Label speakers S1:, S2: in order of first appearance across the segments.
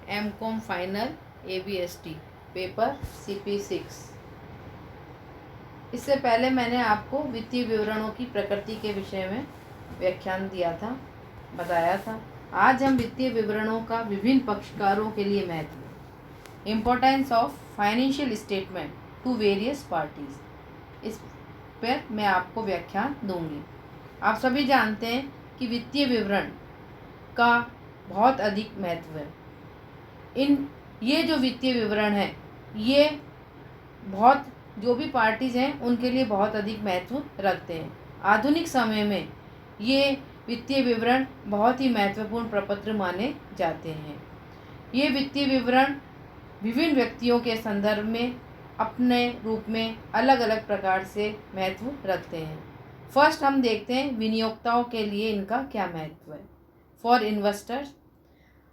S1: MCom final ABST paper CP6। इससे पहले मैंने आपको वित्तीय विवरणों की प्रकृति के विषय में व्याख्यान दिया था, बताया था। आज हम वित्तीय विवरणों का विभिन्न पक्षकारों के लिए महत्व, importance of financial statement to various parties, इस पर मैं आपको व्याख्यान दूंगी। आप सभी जानते हैं कि वित्तीय विवरण का बहुत अधिक महत्व है। ये जो वित्तीय विवरण है, ये बहुत जो भी पार्टीज हैं उनके लिए बहुत अधिक महत्व रखते हैं। आधुनिक समय में ये वित्तीय विवरण बहुत ही महत्वपूर्ण प्रपत्र माने जाते हैं। ये वित्तीय विवरण विभिन्न व्यक्तियों के संदर्भ में अपने रूप में अलग अलग प्रकार से महत्व रखते हैं। फर्स्ट हम देखते हैं विनियोक्ताओं के लिए इनका क्या महत्व है। फॉर इन्वेस्टर्स,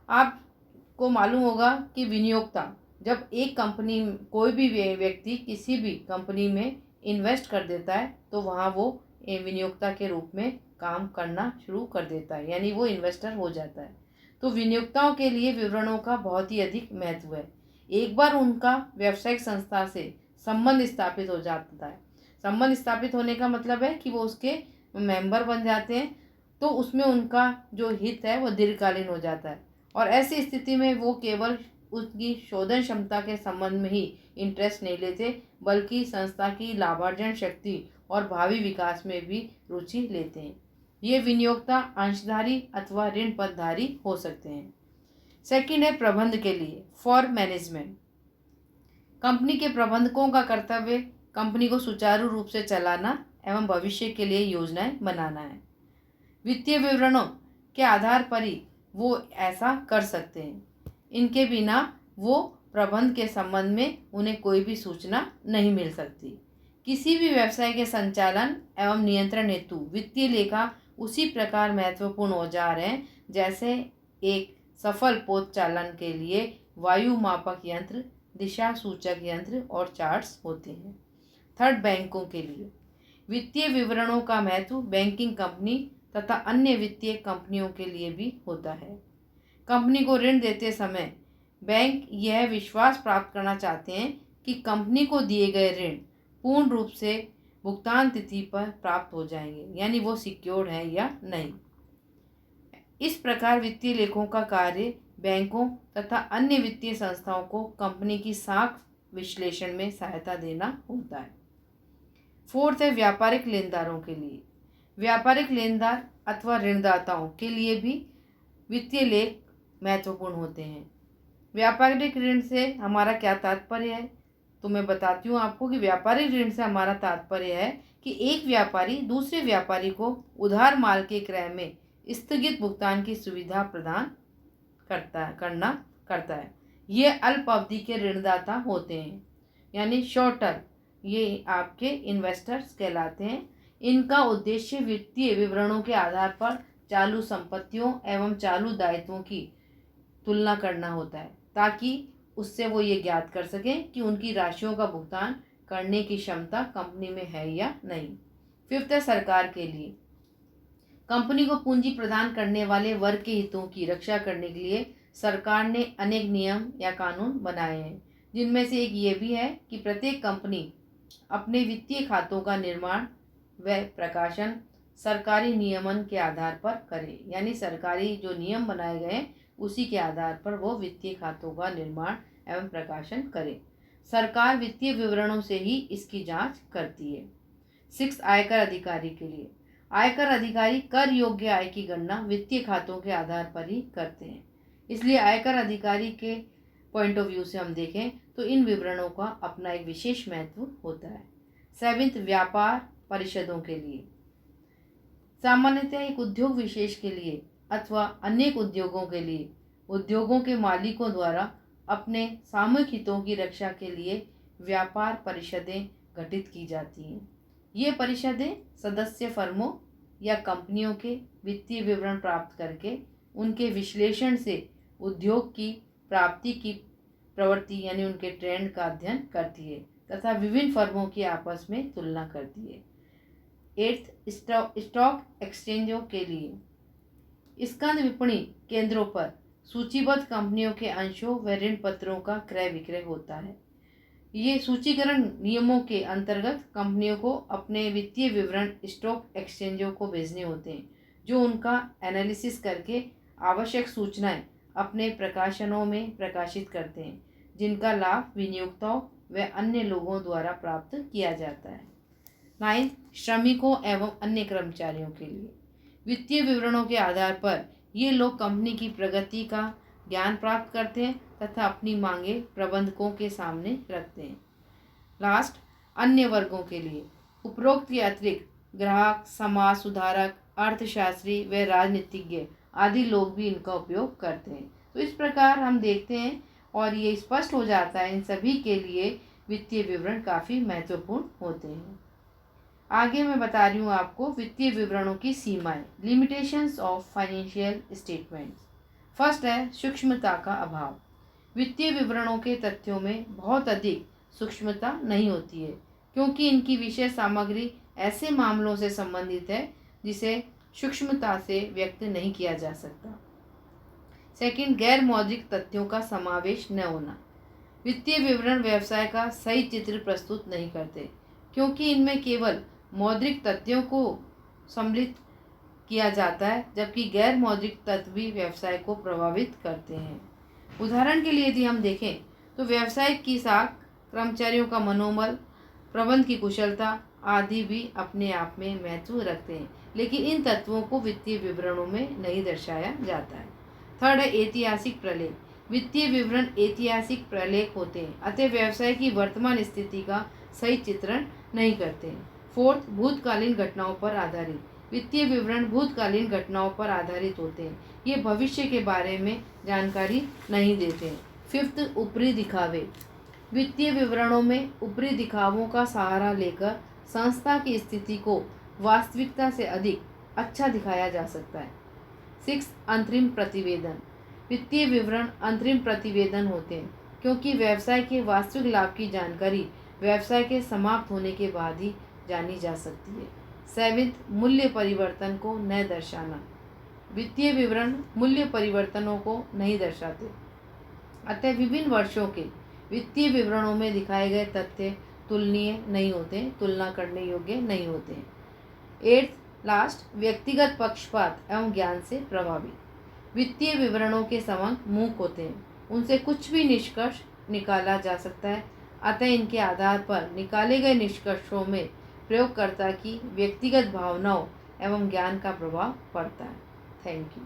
S1: आपको मालूम होगा कि विनियोक्ता, जब एक कंपनी, कोई भी व्यक्ति किसी भी कंपनी में इन्वेस्ट कर देता है तो वहाँ वो विनियोक्ता के रूप में काम करना शुरू कर देता है, यानी वो इन्वेस्टर हो जाता है। तो विनियोक्ताओं के लिए विवरणों का बहुत ही अधिक महत्व है। एक बार उनका व्यावसायिक संस्था से संबंध स्थापित हो जाता है, संबंध स्थापित होने का मतलब है कि वो उसके मेंबर बन जाते हैं, तो उसमें उनका जो हित है वो दीर्घकालीन हो जाता है। और ऐसी स्थिति में वो केवल उसकी शोधन क्षमता के संबंध में ही इंटरेस्ट नहीं लेते, बल्कि संस्था की लाभार्जन शक्ति और भावी विकास में भी रुचि लेते हैं। ये विनियोक्ता अंशधारी अथवा ऋण पदधारी हो सकते हैं। सेकंड है प्रबंध के लिए, फॉर मैनेजमेंट। कंपनी के प्रबंधकों का कर्तव्य कंपनी को सुचारू रूप से चलाना एवं भविष्य के लिए योजनाएं बनाना है। वित्तीय विवरणों के आधार पर ही वो ऐसा कर सकते हैं। इनके बिना वो प्रबंध के संबंध में उन्हें कोई भी सूचना नहीं मिल सकती। किसी भी व्यवसाय के संचालन एवं नियंत्रण हेतु वित्तीय लेखा उसी प्रकार महत्वपूर्ण औजार हैं जैसे एक सफल पोत चालन के लिए वायु मापक यंत्र, दिशा सूचक यंत्र और चार्ट्स होते हैं। थर्ड, बैंकों के लिए वित्तीय विवरणों का महत्व बैंकिंग कंपनी तथा अन्य वित्तीय कंपनियों के लिए भी होता है। कंपनी को ऋण देते समय बैंक यह विश्वास प्राप्त करना चाहते हैं कि कंपनी को दिए गए ऋण पूर्ण रूप से भुगतान तिथि पर प्राप्त हो जाएंगे, यानी वो सिक्योर्ड है या नहीं। इस प्रकार वित्तीय लेखों का कार्य बैंकों तथा अन्य वित्तीय संस्थाओं को कंपनी की साख विश्लेषण में सहायता देना होता है। फोर्थ है व्यापारिक लेनदारों के लिए। व्यापारिक लेनदार अथवा ऋणदाताओं के लिए भी वित्तीय लेख महत्वपूर्ण होते हैं। व्यापारिक ऋण से हमारा क्या तात्पर्य है, तो मैं बताती हूँ आपको कि व्यापारिक ऋण से हमारा तात्पर्य है कि एक व्यापारी दूसरे व्यापारी को उधार माल के क्रय में स्थगित भुगतान की सुविधा प्रदान करता है। ये अल्प अवधि के ऋणदाता होते हैं, यानी शॉर्ट टर्म, ये आपके इन्वेस्टर्स कहलाते हैं। इनका उद्देश्य वित्तीय विवरणों के आधार पर चालू संपत्तियों एवं चालू दायित्वों की तुलना करना होता है, ताकि उससे वो ये ज्ञात कर सकें कि उनकी राशियों का भुगतान करने की क्षमता कंपनी में है या नहीं। फिफ्थ है सरकार के लिए। कंपनी को पूंजी प्रदान करने वाले वर्ग के हितों की रक्षा करने के लिए सरकार ने अनेक नियम या कानून बनाए हैं, जिनमें से एक ये भी है कि प्रत्येक कंपनी अपने वित्तीय खातों का निर्माण व प्रकाशन सरकारी नियमन के आधार पर करे, यानी सरकारी जो नियम बनाए गए हैं उसी के आधार पर वो वित्तीय खातों का निर्माण एवं प्रकाशन करे। सरकार वित्तीय विवरणों से ही इसकी जांच करती है। सिक्स, आयकर अधिकारी के लिए। आयकर अधिकारी कर योग्य आय की गणना वित्तीय खातों के आधार पर ही करते हैं, इसलिए आयकर अधिकारी के पॉइंट ऑफ व्यू से हम देखें तो इन विवरणों का अपना एक विशेष महत्व होता है। सेवेंथ, व्यापार परिषदों के लिए। सामान्यतः एक उद्योग विशेष के लिए अथवा अनेक उद्योगों के लिए उद्योगों के मालिकों द्वारा अपने सामूहिक हितों की रक्षा के लिए व्यापार परिषदें गठित की जाती हैं। ये परिषदें सदस्य फर्मों या कंपनियों के वित्तीय विवरण प्राप्त करके उनके विश्लेषण से उद्योग की प्राप्ति की प्रवृत्ति, यानी उनके ट्रेंड का अध्ययन करती है तथा विभिन्न फर्मों की आपस में तुलना करती है। एट्थ, स्टॉक एक्सचेंजों के लिए। स्कंद विपणी केंद्रों पर सूचीबद्ध कंपनियों के अंशों व ऋण पत्रों का क्रय विक्रय होता है। ये सूचीकरण नियमों के अंतर्गत कंपनियों को अपने वित्तीय विवरण स्टॉक एक्सचेंजों को भेजने होते हैं, जो उनका एनालिसिस करके आवश्यक सूचनाएं अपने प्रकाशनों में प्रकाशित करते हैं, जिनका लाभ विनियोक्ताओं व अन्य लोगों द्वारा प्राप्त किया जाता है। 9, श्रमिकों एवं अन्य कर्मचारियों के लिए वित्तीय विवरणों के आधार पर ये लोग कंपनी की प्रगति का ज्ञान प्राप्त करते हैं तथा अपनी मांगे प्रबंधकों के सामने रखते हैं। लास्ट, अन्य वर्गों के लिए उपरोक्त के अतिरिक्त ग्राहक, समाज सुधारक, अर्थशास्त्री व राजनीतिज्ञ आदि लोग भी इनका उपयोग करते हैं। तो इस प्रकार हम देखते हैं और ये स्पष्ट हो जाता है इन सभी के लिए वित्तीय विवरण काफ़ी महत्वपूर्ण होते हैं। आगे मैं बता रही हूँ आपको वित्तीय विवरणों की सीमाएं, limitations of financial statements. First है सूक्ष्मता का अभाव। वित्तीय विवरणों के तथ्यों में बहुत अधिक सूक्ष्मता नहीं होती है, क्योंकि इनकी विषय सामग्री ऐसे मामलों से संबंधित है जिसे सूक्ष्मता से व्यक्त नहीं किया जा सकता। सेकंड, गैर मौद्रिक तथ्यों का समावेश न होना। वित्तीय विवरण व्यवसाय का सही चित्र प्रस्तुत नहीं करते, क्योंकि इनमें केवल मौद्रिक तथ्यों को सम्मिलित किया जाता है, जबकि गैर मौद्रिक तत्व भी व्यवसाय को प्रभावित करते हैं। उदाहरण के लिए यदि हम देखें तो व्यवसाय की साख, कर्मचारियों का मनोबल, प्रबंध की कुशलता आदि भी अपने आप में महत्व रखते हैं, लेकिन इन तत्वों को वित्तीय विवरणों में नहीं दर्शाया जाता है। थर्ड है ऐतिहासिक प्रलेख। वित्तीय विवरण ऐतिहासिक प्रलेख होते हैं, अतः व्यवसाय की वर्तमान स्थिति का सही चित्रण नहीं करते हैं। फोर्थ, भूतकालीन घटनाओं पर आधारित। वित्तीय विवरण भूतकालीन घटनाओं पर आधारित होते हैं, ये भविष्य के बारे में जानकारी नहीं देते हैं। फिफ्थ, ऊपरी दिखावे। वित्तीय विवरणों में ऊपरी दिखावों का सहारा लेकर संस्था की स्थिति को वास्तविकता से अधिक अच्छा दिखाया जा सकता है। सिक्स, अंतरिम प्रतिवेदन। वित्तीय विवरण अंतरिम प्रतिवेदन होते हैं, क्योंकि व्यवसाय के वास्तविक लाभ की जानकारी व्यवसाय के समाप्त होने के बाद ही जानी जा सकती है। सेवेंथ, मूल्य परिवर्तन को न दर्शाना। वित्तीय विवरण मूल्य परिवर्तनों को नहीं दर्शाते, अतः विभिन्न वर्षों के वित्तीय विवरणों में दिखाए गए तथ्य तुलनीय नहीं होते, तुलना करने योग्य नहीं होते। एट्थ, लास्ट, व्यक्तिगत पक्षपात एवं ज्ञान से प्रभावित। वित्तीय विवरणों के संबंध मूक होते हैं, उनसे कुछ भी निष्कर्ष निकाला जा सकता है, अतः इनके आधार पर निकाले गए निष्कर्षों में प्रयोगकर्ता की व्यक्तिगत भावनाओं एवं ज्ञान का प्रभाव पड़ता है। Thank you.